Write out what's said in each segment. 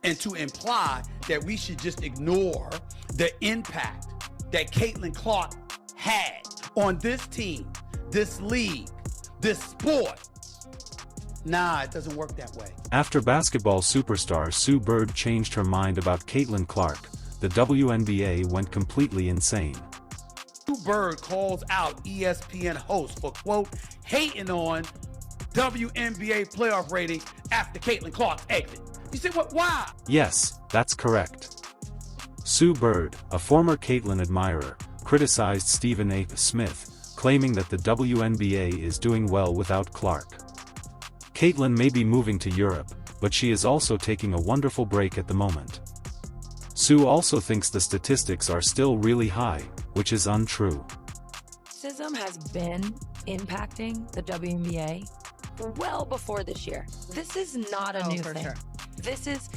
and to imply that we should just ignore the impact that Caitlin Clark had on this team, this league, this sport. Nah, it doesn't work that way. After basketball superstar Sue Bird changed her mind about Caitlin Clark, the WNBA went completely insane. Sue Bird calls out ESPN host for, quote, hating on WNBA playoff ratings after Caitlin Clark's exit. You say, what? Why? Yes, that's correct. Sue Bird, a former Caitlin admirer, criticized Stephen A. Smith, claiming that the WNBA is doing well without Clark. Caitlin may be moving to Europe, but she is also taking a wonderful break at the moment. Sue also thinks the statistics are still really high, which is untrue. Racism has been impacting the WNBA well before this year. This is not a new thing. Sure. This is,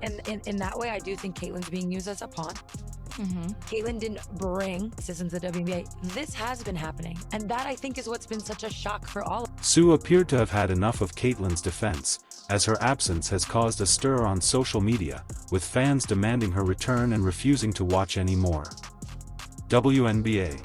and in that way, I do think Caitlin's being used as a pawn. Caitlin didn't bring racism to the WNBA. This has been happening, and that I think is what's been such a shock for all. Sue appeared to have had enough of Caitlin's defense, as her absence has caused a stir on social media, with fans demanding her return and refusing to watch anymore. WNBA.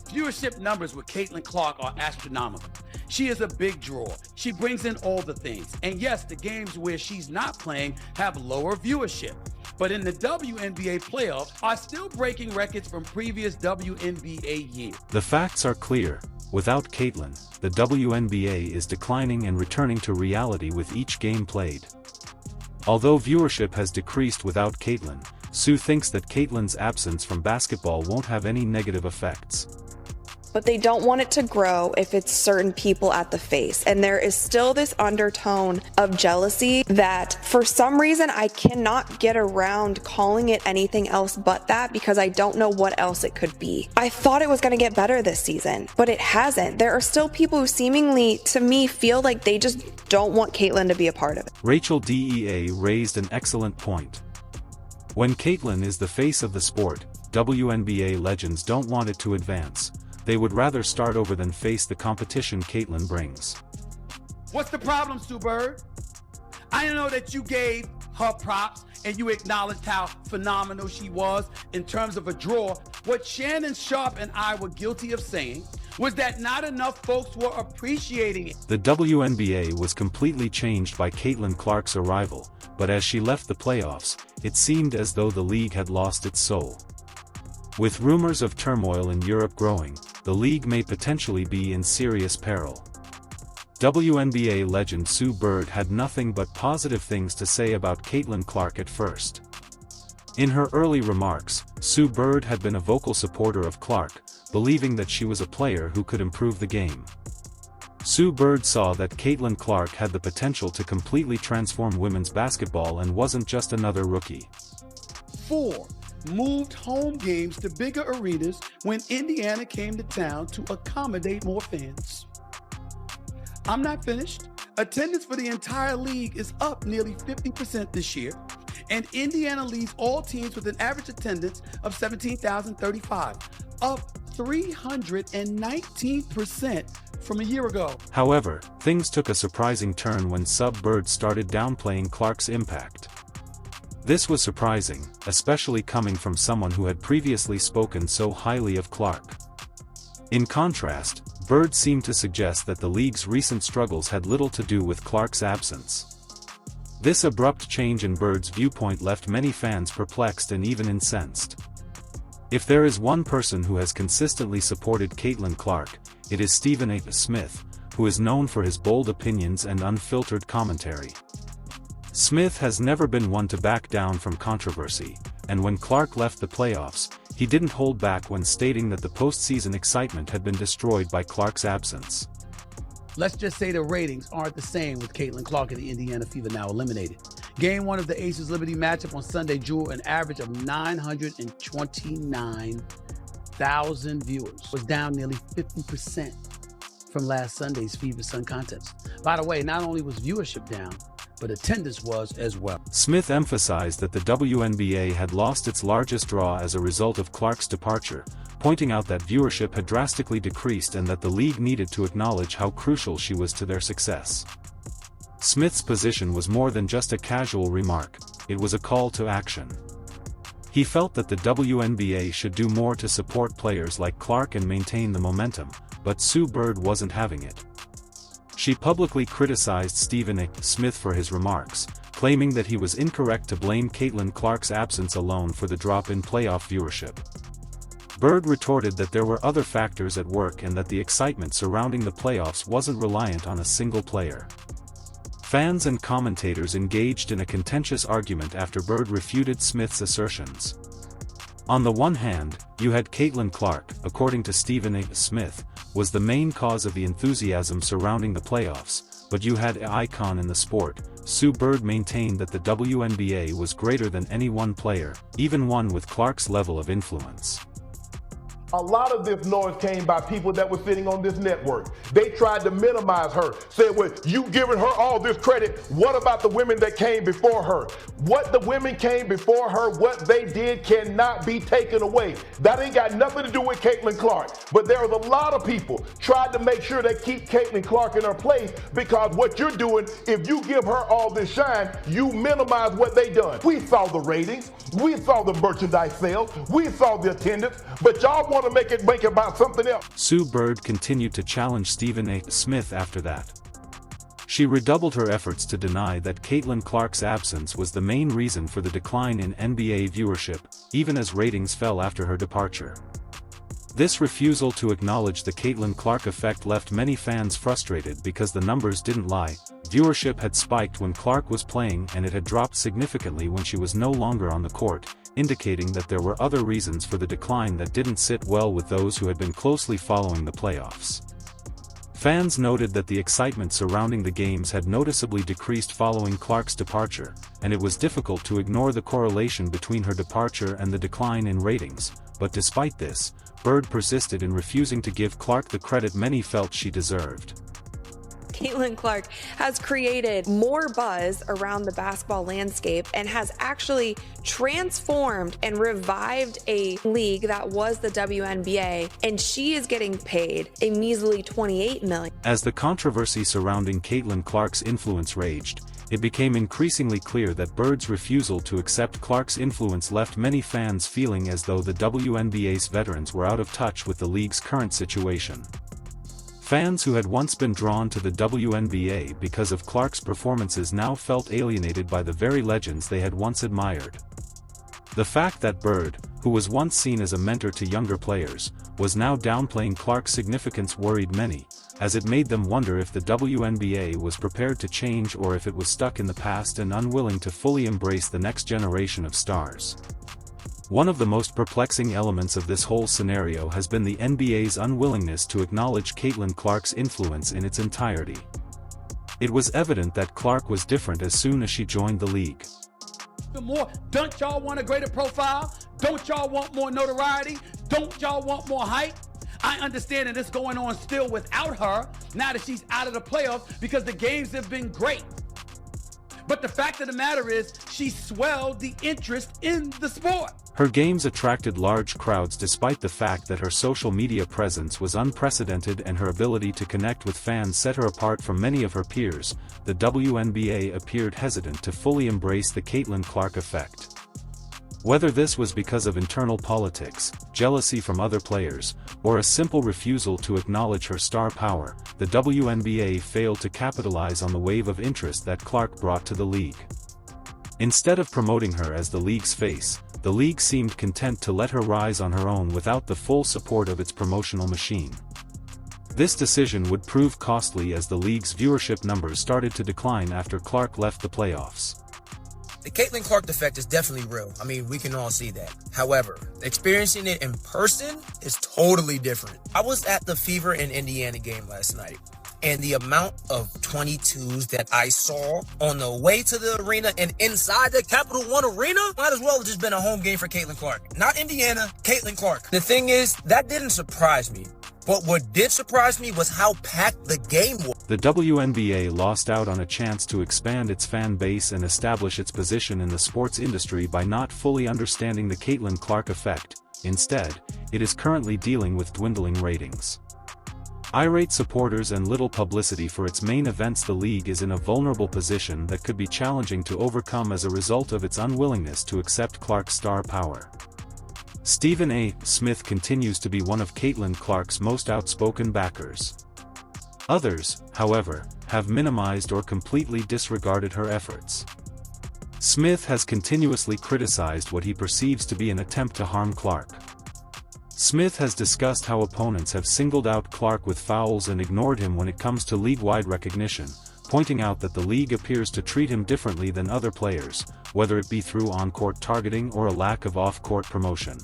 Viewership numbers with Caitlin Clark are astronomical. She is a big draw. She brings in all the things. And yes, the games where she's not playing have lower viewership. But in the WNBA playoffs are still breaking records from previous WNBA years. The facts are clear. Without Caitlin, the WNBA is declining and returning to reality with each game played. Although viewership has decreased without Caitlin, Sue thinks that Caitlin's absence from basketball won't have any negative effects. But they don't want it to grow if it's certain people at the face. And there is still this undertone of jealousy that for some reason I cannot get around calling it anything else but that, because I don't know what else it could be. I thought it was going to get better this season, but it hasn't. There are still people who seemingly, to me, feel like they just don't want Caitlin to be a part of it. Rachel DEA raised an excellent point. When Caitlin is the face of the sport, WNBA legends don't want it to advance. They would rather start over than face the competition Caitlin brings. What's the problem, Sue Bird? I know that you gave her props and you acknowledged how phenomenal she was in terms of a draw. What Shannon Sharp and I were guilty of saying was that not enough folks were appreciating it. The WNBA was completely changed by Caitlin Clark's arrival, but as she left the playoffs, it seemed as though the league had lost its soul. With rumors of turmoil in Europe growing, the league may potentially be in serious peril. WNBA legend Sue Bird had nothing but positive things to say about Caitlin Clark at first. In her early remarks, Sue Bird had been a vocal supporter of Clark, believing that she was a player who could improve the game. Sue Bird saw that Caitlin Clark had the potential to completely transform women's basketball and wasn't just another rookie. 4. Moved home games to bigger arenas when Indiana came to town to accommodate more fans. I'm not finished. Attendance for the entire league is up nearly 50% this year, and Indiana leads all teams with an average attendance of 17,035, up 319% from a year ago. However, things took a surprising turn when Sub Bird started downplaying Clark's impact. This was surprising, especially coming from someone who had previously spoken so highly of Clark. In contrast, Bird seemed to suggest that the league's recent struggles had little to do with Clark's absence. This abrupt change in Bird's viewpoint left many fans perplexed and even incensed. If there is one person who has consistently supported Caitlin Clark, it is Stephen A. Smith, who is known for his bold opinions and unfiltered commentary. Smith has never been one to back down from controversy, and when Clark left the playoffs, he didn't hold back when stating that the postseason excitement had been destroyed by Clark's absence. Let's just say the ratings aren't the same with Caitlin Clark and the Indiana Fever now eliminated. Game 1 of the Aces Liberty matchup on Sunday drew an average of 929,000 viewers. Was down nearly 50% from last Sunday's Fever Sun contest. By the way, not only was viewership down, but attendance was as well. Smith emphasized that the WNBA had lost its largest draw as a result of Clark's departure, pointing out that viewership had drastically decreased and that the league needed to acknowledge how crucial she was to their success. Smith's position was more than just a casual remark. it was a call to action. He felt that the WNBA should do more to support players like Clark and maintain the momentum, but Sue Bird wasn't having it. She publicly criticized Stephen A. Smith for his remarks, claiming that he was incorrect to blame Caitlin Clark's absence alone for the drop in playoff viewership. Bird retorted that there were other factors at work and that the excitement surrounding the playoffs wasn't reliant on a single player. Fans and commentators engaged in a contentious argument after Bird refuted Smith's assertions. On the one hand, you had Caitlin Clark, according to Stephen A. Smith, was the main cause of the enthusiasm surrounding the playoffs, but you had an icon in the sport. Sue Bird maintained that the WNBA was greater than any one player, even one with Clark's level of influence. A lot of this noise came by people that were sitting on this network. They tried to minimize her, said, well, you giving her all this credit. What about the women that came before her? What the women came before her, what they did cannot be taken away. That ain't got nothing to do with Caitlin Clark. But there was a lot of people tried to make sure they keep Caitlin Clark in her place, because what you're doing, if you give her all this shine, you minimize what they done. We saw the ratings. We saw the merchandise sales. We saw the attendance. But y'all want to make it about something else. Sue Bird continued to challenge Stephen A. Smith after that. She redoubled her efforts to deny that Caitlin Clark's absence was the main reason for the decline in NBA viewership, even as ratings fell after her departure. This refusal to acknowledge the Caitlin Clark effect left many fans frustrated because the numbers didn't lie. Viewership had spiked when Clark was playing and it had dropped significantly when she was no longer on the court, indicating that there were other reasons for the decline that didn't sit well with those who had been closely following the playoffs. Fans noted that the excitement surrounding the games had noticeably decreased following Clark's departure, and it was difficult to ignore the correlation between her departure and the decline in ratings. But despite this, Bird persisted in refusing to give Clark the credit many felt she deserved. Caitlin Clark has created more buzz around the basketball landscape and has actually transformed and revived a league that was the WNBA, and she is getting paid a measly $28 million. As the controversy surrounding Caitlin Clark's influence raged, it became increasingly clear that Bird's refusal to accept Clark's influence left many fans feeling as though the WNBA's veterans were out of touch with the league's current situation. Fans who had once been drawn to the WNBA because of Clark's performances now felt alienated by the very legends they had once admired. The fact that Bird, who was once seen as a mentor to younger players, was now downplaying Clark's significance worried many, as it made them wonder if the WNBA was prepared to change or if it was stuck in the past and unwilling to fully embrace the next generation of stars. One of the most perplexing elements of this whole scenario has been the NBA's unwillingness to acknowledge Caitlin Clark's influence in its entirety. It was evident that Clark was different as soon as she joined the league. Don't y'all want a greater profile? Don't y'all want more notoriety? Don't y'all want more hype? I understand that it's going on still without her, now that she's out of the playoffs, because the games have been great. But the fact of the matter is, she swelled the interest in the sport. Her games attracted large crowds despite the fact that her social media presence was unprecedented and her ability to connect with fans set her apart from many of her peers. The WNBA appeared hesitant to fully embrace the Caitlin Clark effect. Whether this was because of internal politics, jealousy from other players, or a simple refusal to acknowledge her star power, the WNBA failed to capitalize on the wave of interest that Clark brought to the league. Instead of promoting her as the league's face, the league seemed content to let her rise on her own without the full support of its promotional machine. This decision would prove costly as the league's viewership numbers started to decline after Clark left the playoffs. The Caitlin Clark effect is definitely real. I mean, we can all see that. However, experiencing it in person is totally different. I was at the Fever and Indiana game last night, and the amount of 22s that I saw on the way to the arena and inside the Capital One Arena might as well have just been a home game for Caitlin Clark. Not Indiana, Caitlin Clark. The thing is, that didn't surprise me. But what did surprise me was how packed the game was. The WNBA lost out on a chance to expand its fan base and establish its position in the sports industry by not fully understanding the Caitlin Clark effect. Instead, it is currently dealing with dwindling ratings. Irate supporters and little publicity for its main events. The league is in a vulnerable position that could be challenging to overcome as a result of its unwillingness to accept Clark's star power. Stephen A. Smith continues to be one of Caitlin Clark's most outspoken backers. Others, however, have minimized or completely disregarded her efforts. Smith has continuously criticized what he perceives to be an attempt to harm Clark. Smith has discussed how opponents have singled out Clark with fouls and ignored him when it comes to league-wide recognition, pointing out that the league appears to treat him differently than other players, whether it be through on-court targeting or a lack of off-court promotion.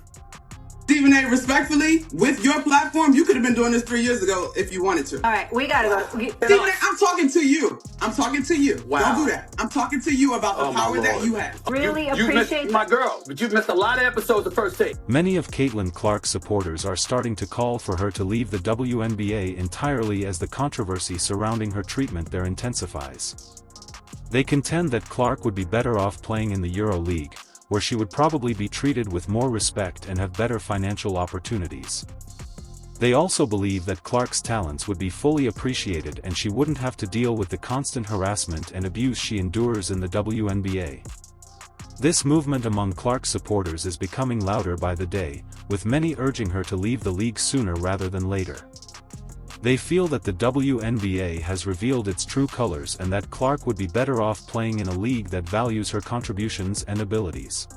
Stephen A., respectfully, with your platform, you could have been doing this 3 years ago if you wanted to. All right, we gotta go. Stephen A., I'm talking to you. I'm talking to you. Wow. Don't do that. I'm talking to you about the power that you have. Really You appreciate missed, my girl, but you've missed a lot of episodes of First Take. Many of Caitlin Clark's supporters are starting to call for her to leave the WNBA entirely as the controversy surrounding her treatment there intensifies. They contend that Clark would be better off playing in the Euro League, where she would probably be treated with more respect and have better financial opportunities. They also believe that Clark's talents would be fully appreciated and she wouldn't have to deal with the constant harassment and abuse she endures in the WNBA. This movement among Clark's supporters is becoming louder by the day, with many urging her to leave the league sooner rather than later. They feel that the WNBA has revealed its true colors and that Clark would be better off playing in a league that values her contributions and abilities.